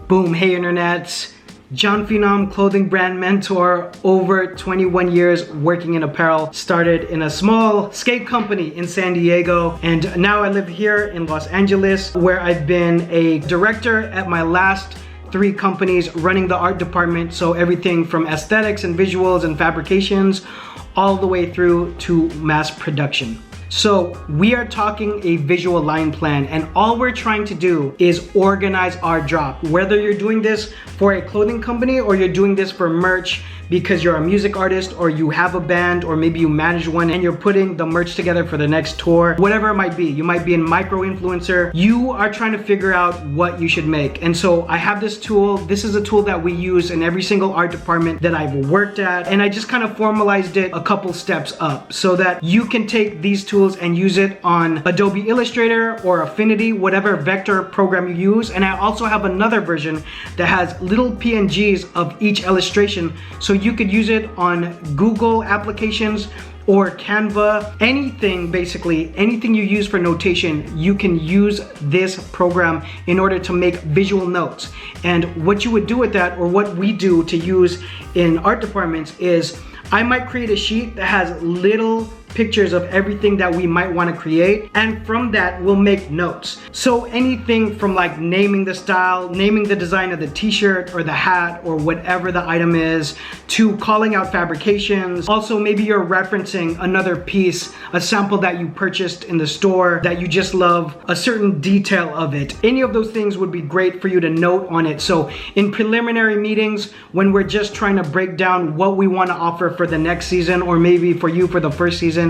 Boom, hey internets. John Phenom, clothing brand mentor, over 21 years working in apparel. Started in a small skate company in San Diego, and now I live here in Los Angeles, where I've been a director at my last 3 companies running the art department. So everything from aesthetics and visuals and fabrications all the way through to mass production. So we are talking a visual line plan, and all we're trying to do is organize our drop. Whether you're doing this for a clothing company or you're doing this for merch because you're a music artist or you have a band or maybe you manage one and you're putting the merch together for the next tour, whatever it might be. You might be a micro influencer. You are trying to figure out what you should make. And so I have this tool. This is a tool that we use in every single art department that I've worked at, and I just kind of formalized it a couple steps up so that you can take these tools and use it on Adobe Illustrator or Affinity, whatever vector program you use. And I also have another version that has little PNGs of each illustration, so you could use it on Google applications or Canva, anything, basically anything you use for notation. You can use this program in order to make visual notes. And what you would do with that, or what we do to use in art departments, is I might create a sheet that has little pictures of everything that we might want to create, and from that we'll make notes. So anything from like naming the style, naming the design of the t-shirt or the hat or whatever the item is, to calling out fabrications. Also, maybe you're referencing another piece, a sample that you purchased in the store that you just love, a certain detail of it. Any of those things would be great for you to note on it. So in preliminary meetings, when we're just trying to break down what we want to offer for the next season, or maybe for you for the first season,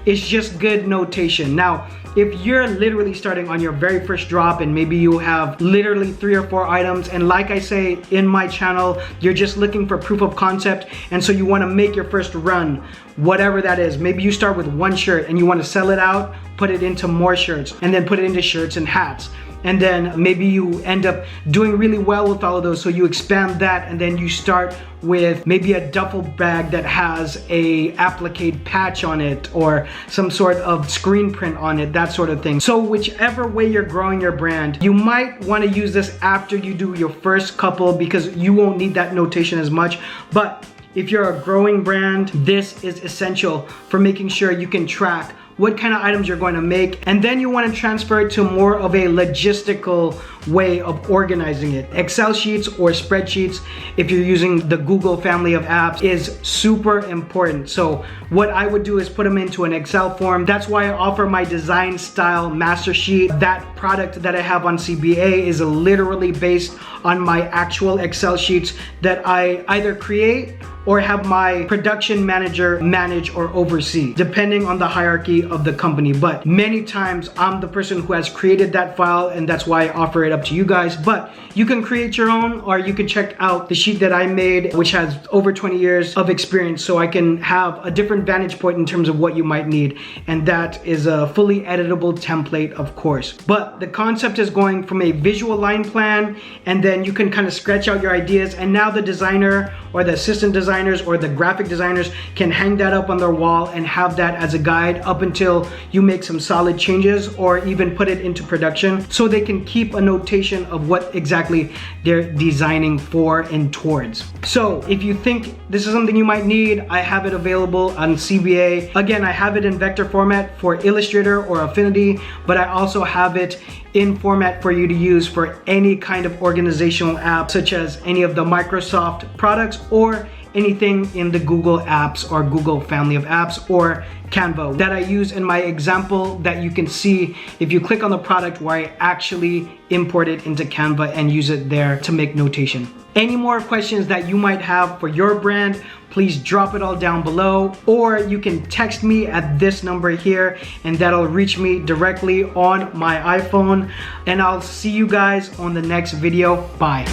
it's just good notation. Now, if you're literally starting on your very first drop and maybe you have literally 3 or 4 items, and like I say in my channel, you're just looking for proof of concept, and so you want to make your first run, whatever that is. Maybe you start with 1 shirt and you want to sell it out, put it into more shirts, and then put it into shirts and hats. And then maybe you end up doing really well with all of those, so you expand that, and then you start with maybe a duffel bag that has a applique patch on it or some sort of screen print on it, that sort of thing. So whichever way you're growing your brand, you might want to use this after you do your first couple, because you won't need that notation as much. But if you're a growing brand, this is essential for making sure you can track what kind of items you're going to make, and then you want to transfer it to more of a logistical way of organizing it. Excel sheets or spreadsheets, if you're using the Google family of apps, is super important. So what I would do is put them into an Excel form. That's why I offer my design style master sheet. That product that I have on CBA is literally based on my actual Excel sheets that I either create or have my production manager manage or oversee, depending on the hierarchy of the company. But many times I'm the person who has created that file, and that's why I offer it up to you guys. But you can create your own, or you can check out the sheet that I made, which has over 20 years of experience, so I can have a different vantage point in terms of what you might need. And that is a fully editable template, of course. But the concept is going from a visual line plan, and then you can kind of sketch out your ideas, and now the designer or the assistant designers or the graphic designers can hang that up on their wall and have that as a guide up until you make some solid changes or even put it into production, so they can keep a notation of what exactly they're designing for and towards. So if you think this is something you might need, I have it available on CBA. Again, I have it in vector format for Illustrator or Affinity, but I also have it in format for you to use for any kind of organizational app, such as any of the Microsoft products or anything in the Google apps or Google family of apps or Canva that I use in my example that you can see if you click on the product, where I actually import it into Canva and use it there to make notation. Any more questions that you might have for your brand, please drop it all down below, or you can text me at this number here, and that'll reach me directly on my iPhone. And I'll see you guys on the next video. Bye.